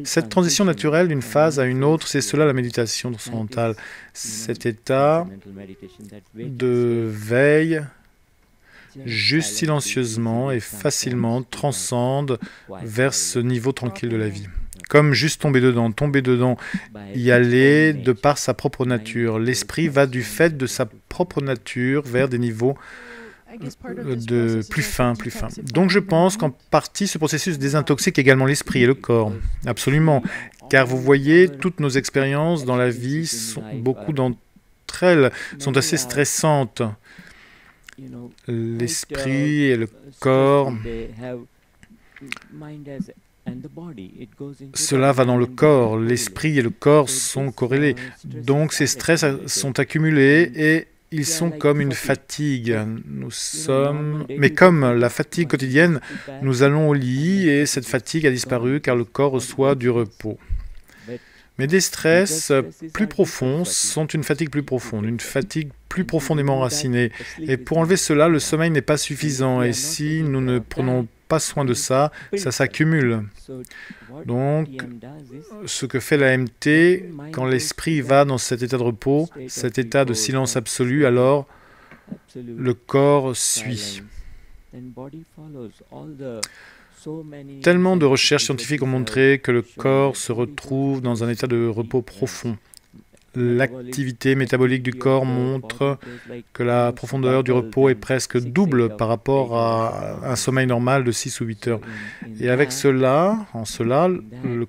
Cette transition naturelle d'une phase à une autre, c'est cela la méditation transcendantale. Cet état de veille, juste silencieusement et facilement, transcende vers ce niveau tranquille de la vie. Comme juste tomber dedans, y aller de par sa propre nature. L'esprit va du fait de sa propre nature vers des niveaux de plus fin. Donc je pense qu'en partie, ce processus désintoxique également l'esprit et le corps. Absolument. Car vous voyez, toutes nos expériences dans la vie, beaucoup d'entre elles sont assez stressantes. L'esprit et le corps, cela va dans le corps. L'esprit et le corps sont corrélés. Donc ces stress sont accumulés et ils sont comme une fatigue. Mais comme la fatigue quotidienne, nous allons au lit et cette fatigue a disparu car le corps reçoit du repos. Mais des stress plus profonds sont une fatigue plus profondément enracinée. Et pour enlever cela, le sommeil n'est pas suffisant. Et si nous ne prenons pas soin de ça, ça s'accumule. Donc, ce que fait l'AMT, quand l'esprit va dans cet état de repos, cet état de silence absolu, alors le corps suit. Tellement de recherches scientifiques ont montré que le corps se retrouve dans un état de repos profond. L'activité métabolique du corps montre que la profondeur du repos est presque double par rapport à un sommeil normal de 6 ou 8 heures. Et avec cela, le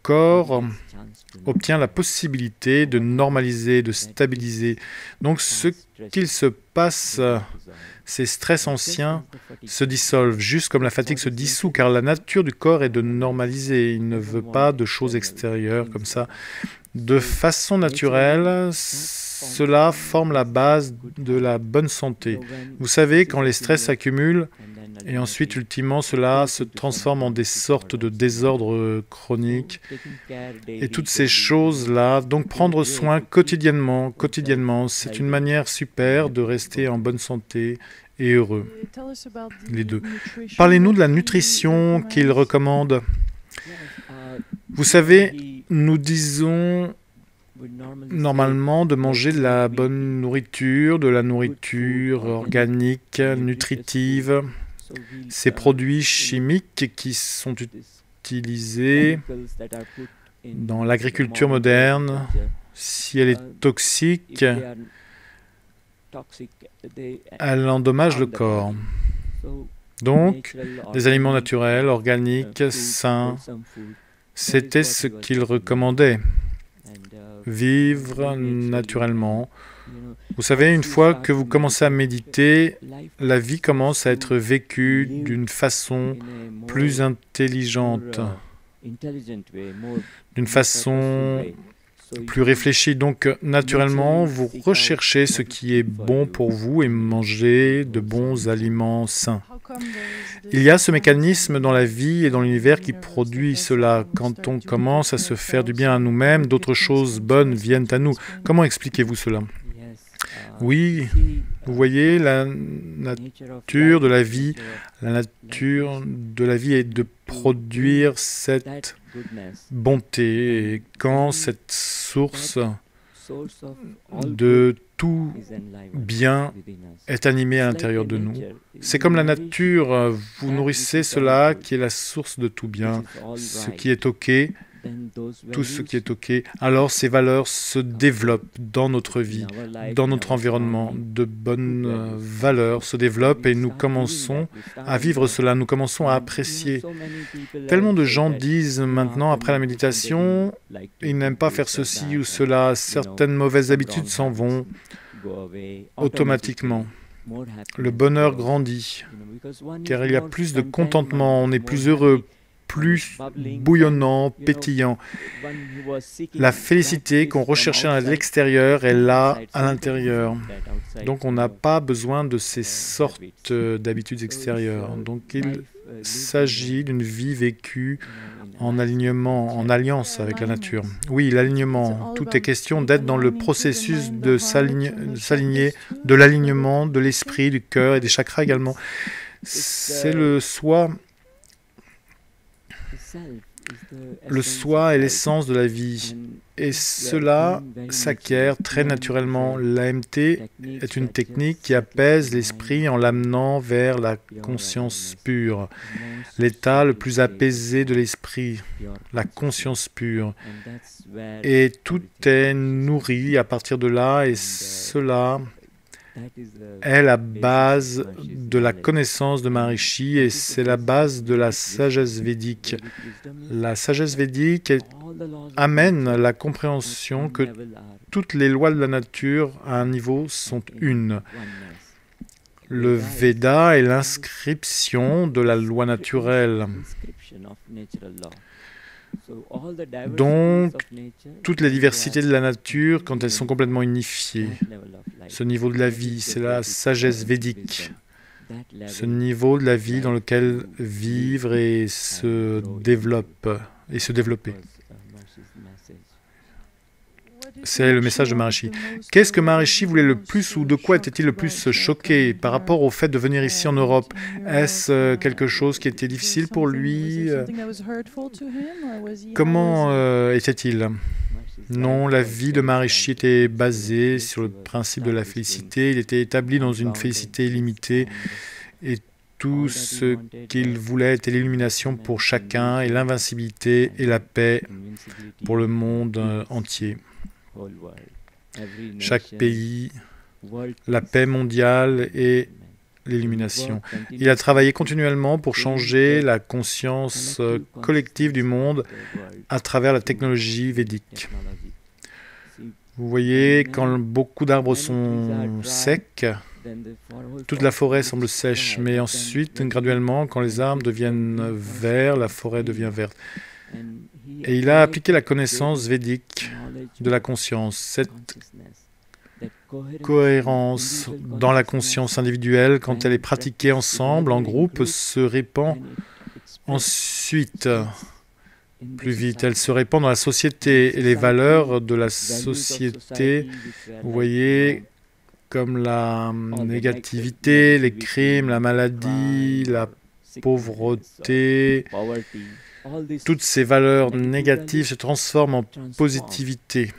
corps obtient la possibilité de normaliser, de stabiliser. Donc ce qu'il se passe, ces stress anciens se dissolvent, juste comme la fatigue se dissout, car la nature du corps est de normaliser. Il ne veut pas de choses extérieures comme ça. De façon naturelle, cela forme la base de la bonne santé. Vous savez, quand les stress s'accumulent, et ensuite, ultimement, cela se transforme en des sortes de désordres chroniques. Et toutes ces choses-là, donc prendre soin quotidiennement, c'est une manière super de rester en bonne santé et heureux, les deux. Parlez-nous de la nutrition qu'il recommande. Vous savez, nous disons normalement de manger de la bonne nourriture, de la nourriture organique, nutritive. Ces produits chimiques qui sont utilisés dans l'agriculture moderne, si elle est toxique, elle endommage le corps. Donc, des aliments naturels, organiques, sains, c'était ce qu'il recommandait. Vivre naturellement. Vous savez, une fois que vous commencez à méditer, la vie commence à être vécue d'une façon plus intelligente, d'une façon plus réfléchie. Donc, naturellement, vous recherchez ce qui est bon pour vous et mangez de bons aliments sains. Il y a ce mécanisme dans la vie et dans l'univers qui produit cela. Quand on commence à se faire du bien à nous-mêmes, d'autres choses bonnes viennent à nous. Comment expliquez-vous cela? Oui, vous voyez, la nature de la vie est de produire cette bonté. Et quand cette source de tout bien est animée à l'intérieur de nous, c'est comme la nature, vous nourrissez cela qui est la source de tout bien, ce qui est OK. Tout ce qui est OK, alors ces valeurs se développent dans notre vie, dans notre environnement. De bonnes valeurs se développent et nous commençons à vivre cela, nous commençons à apprécier. Tellement de gens disent maintenant, après la méditation, ils n'aiment pas faire ceci ou cela, certaines mauvaises habitudes s'en vont automatiquement. Le bonheur grandit, car il y a plus de contentement, on est plus heureux, plus bouillonnant, pétillant. La félicité qu'on recherchait à l'extérieur est là, à l'intérieur. Donc on n'a pas besoin de ces sortes d'habitudes extérieures. Donc il s'agit d'une vie vécue en alignement, en alliance avec la nature. Oui, l'alignement. Tout est question d'être dans le processus de s'aligner, de l'alignement de l'esprit, du cœur et des chakras également. C'est le soi. Le soi est l'essence de la vie, et cela s'acquiert très naturellement. L'AMT est une technique qui apaise l'esprit en l'amenant vers la conscience pure, l'état le plus apaisé de l'esprit, la conscience pure. Et tout est nourri à partir de là, et cela est la base de la connaissance de Maharishi et c'est la base de la sagesse védique. La sagesse védique amène la compréhension que toutes les lois de la nature à un niveau sont une. Le Veda est l'inscription de la loi naturelle. Donc, toutes les diversités de la nature, quand elles sont complètement unifiées, ce niveau de la vie, c'est la sagesse védique. Ce niveau de la vie dans lequel vivre et se développer. C'est le message de Maharishi. Qu'est-ce que Maharishi voulait le plus ou de quoi était-il le plus choqué par rapport au fait de venir ici en Europe? Est-ce quelque chose qui était difficile pour lui? Comment était-il? Non, la vie de Maharishi était basée sur le principe de la félicité. Il était établi dans une félicité illimitée et tout ce qu'il voulait était l'illumination pour chacun et l'invincibilité et la paix pour le monde entier. Chaque pays, la paix mondiale et l'illumination. Il a travaillé continuellement pour changer la conscience collective du monde à travers la technologie védique. Vous voyez, quand beaucoup d'arbres sont secs, toute la forêt semble sèche, mais ensuite, graduellement, quand les arbres deviennent verts, la forêt devient verte. Et il a appliqué la connaissance védique de la conscience, cette cohérence dans la conscience individuelle, quand elle est pratiquée ensemble, en groupe, se répand ensuite plus vite. Elle se répand dans la société et les valeurs de la société, vous voyez, comme la négativité, les crimes, la maladie, la pauvreté. Toutes ces valeurs négatives se transforment en positivité,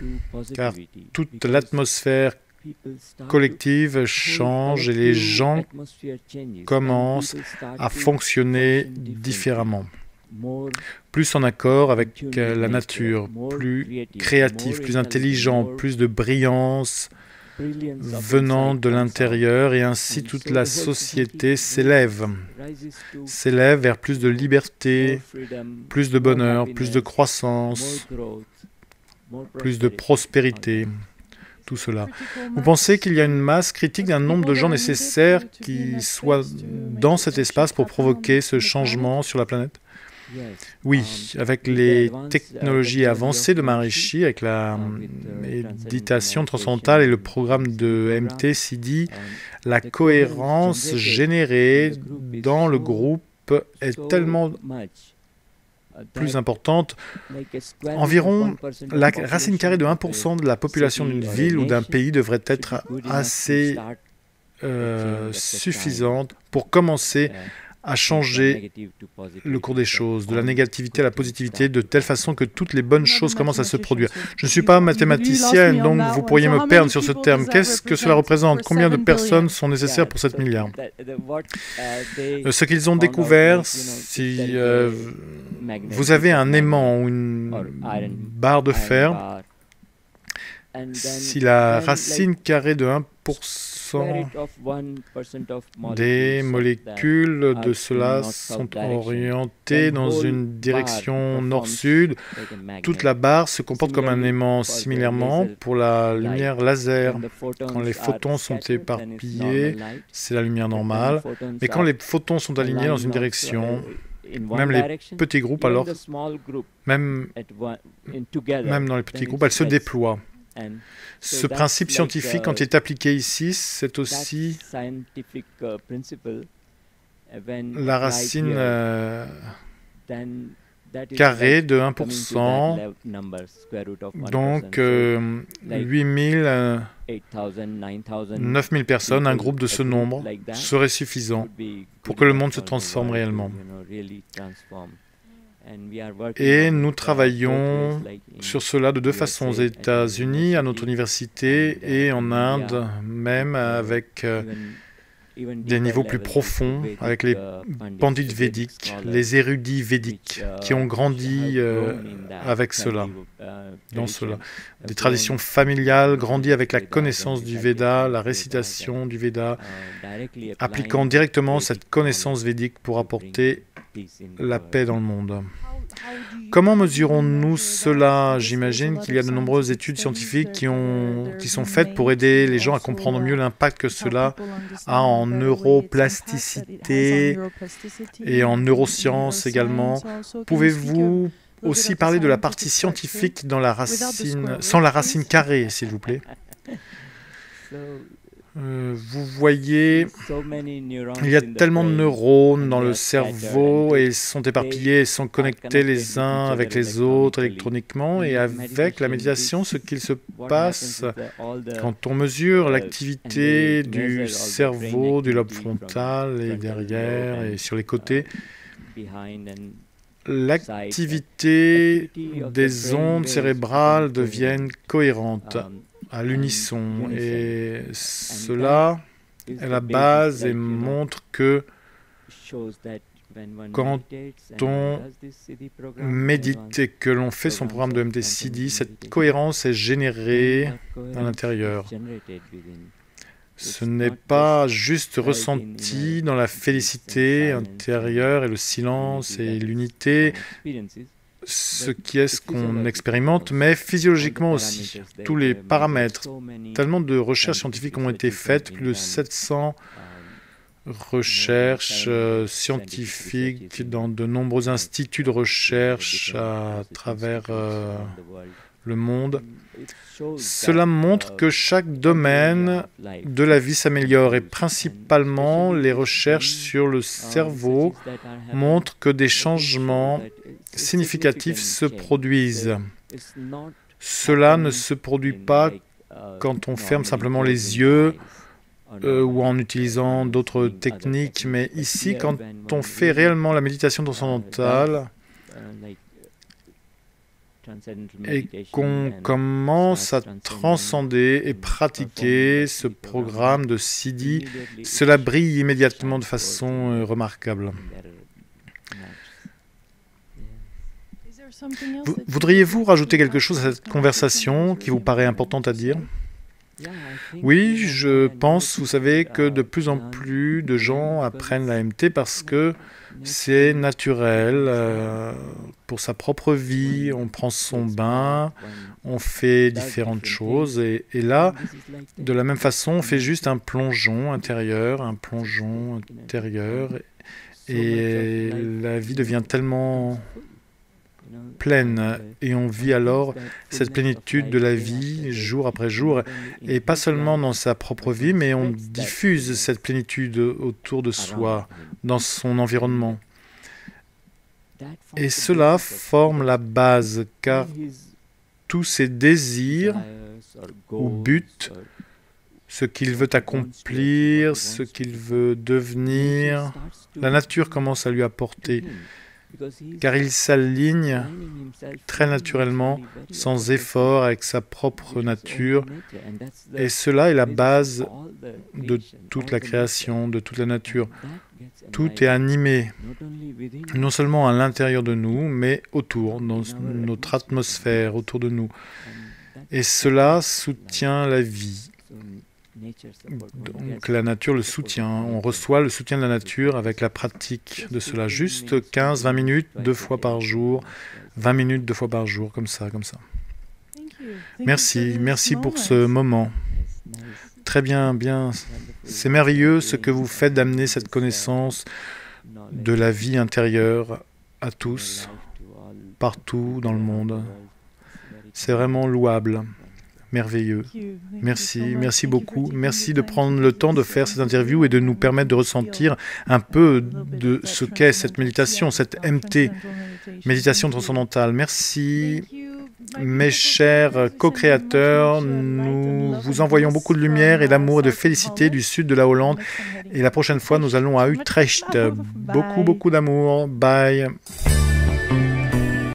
car toute l'atmosphère collective change et les gens commencent à fonctionner différemment. Plus en accord avec la nature, plus créatif, plus intelligent, plus de brillance venant de l'intérieur, et ainsi toute la société s'élève vers plus de liberté, plus de bonheur, plus de croissance, plus de prospérité. Tout cela. Vous pensez qu'il y a une masse critique d'un nombre de gens nécessaires qui soient dans cet espace pour provoquer ce changement sur la planète? Oui, avec les technologies avancées de Maharishi, avec la méditation transcendantale et le programme de MT-CD, la cohérence générée dans le groupe est tellement plus importante. Environ la racine carrée de 1% de la population d'une ville ou d'un pays devrait être assez suffisante pour commencer à changer le cours des choses, de la négativité à la positivité, de telle façon que toutes les bonnes choses commencent à se produire. Je ne suis pas mathématicienne, donc vous pourriez me perdre sur ce terme. Qu'est-ce que cela représente? Combien de personnes sont nécessaires pour 7 milliards? Ce qu'ils ont découvert, si vous avez un aimant ou une barre de fer, si la racine carrée de 1% des molécules de cela sont orientées dans une direction nord-sud, toute la barre se comporte comme un aimant. Similairement, pour la lumière laser, quand les photons sont éparpillés, c'est la lumière normale, mais quand les photons sont alignés dans une direction, même les petits groupes, alors, même dans les petits groupes, elles se déploient. Ce principe scientifique, quand il est appliqué ici, c'est aussi la racine carrée de 1%, donc 8000, 9000 personnes, un groupe de ce nombre serait suffisant pour que le monde se transforme réellement. Et nous travaillons sur cela de deux façons, aux États-Unis, à notre université, et en Inde, même avec des niveaux plus profonds, avec les pandits védiques, les érudits védiques, qui ont grandi avec cela, dans cela. Des traditions familiales grandies avec la connaissance du Veda, la récitation du Veda, appliquant directement cette connaissance védique pour apporter la paix dans le monde. Comment mesurons-nous cela? J'imagine qu'il y a de nombreuses études scientifiques qui sont faites pour aider les gens à comprendre mieux l'impact que cela a en neuroplasticité et en neurosciences également. Pouvez-vous aussi parler de la partie scientifique dans la racine, sans la racine carrée, s'il vous plaît? Vous voyez, il y a tellement de neurones dans le cerveau et ils sont éparpillés, ils sont connectés les uns avec les autres électroniquement. Et avec la méditation, ce qu'il se passe quand on mesure l'activité du cerveau, du lobe frontal et derrière et sur les côtés, l'activité des ondes cérébrales devient cohérente, à l'unisson, et cela est la base et montre que quand on médite et que l'on fait son programme de MT-CD, cette cohérence est générée à l'intérieur. Ce n'est pas juste ressenti dans la félicité intérieure et le silence et l'unité, ce qu'on expérimente, mais physiologiquement aussi. Tous les paramètres, tellement de recherches scientifiques ont été faites, plus de 700 recherches scientifiques dans de nombreux instituts de recherche à travers le monde. Cela montre que chaque domaine de la vie s'améliore et principalement les recherches sur le cerveau montrent que des changements significatifs se produisent. Cela ne se produit pas quand on ferme simplement les yeux ou en utilisant d'autres techniques, mais ici, quand on fait réellement la méditation transcendantale et qu'on commence à transcender et pratiquer ce programme de CD, cela brille immédiatement de façon remarquable. Voudriez-vous rajouter quelque chose à cette conversation qui vous paraît importante à dire? Oui, je pense, vous savez, que de plus en plus de gens apprennent la MT parce que c'est naturel pour sa propre vie. On prend son bain, on fait différentes choses. Et là, de la même façon, on fait juste un plongeon intérieur. Et la vie devient tellement pleine et on vit alors cette plénitude de la vie jour après jour et pas seulement dans sa propre vie mais on diffuse cette plénitude autour de soi, dans son environnement. Et cela forme la base car tous ses désirs ou buts, ce qu'il veut accomplir, ce qu'il veut devenir, la nature commence à lui apporter car il s'aligne très naturellement, sans effort, avec sa propre nature. Et cela est la base de toute la création, de toute la nature. Tout est animé, non seulement à l'intérieur de nous, mais autour, dans notre atmosphère, autour de nous. Et cela soutient la vie. Donc la nature le soutient, on reçoit le soutien de la nature avec la pratique de cela, juste 15-20 minutes, 2 fois par jour, 20 minutes 2 fois par jour, comme ça. Merci pour ce moment. Très bien, c'est merveilleux ce que vous faites d'amener cette connaissance de la vie intérieure à tous, partout dans le monde. C'est vraiment louable. Merveilleux. Merci beaucoup. Merci de prendre le temps de faire cette interview et de nous permettre de ressentir un peu de ce qu'est cette méditation, cette MT, méditation transcendantale. Merci, mes chers co-créateurs. Nous vous envoyons beaucoup de lumière et d'amour et de félicité du sud de la Hollande. Et la prochaine fois, nous allons à Utrecht. Beaucoup d'amour. Bye.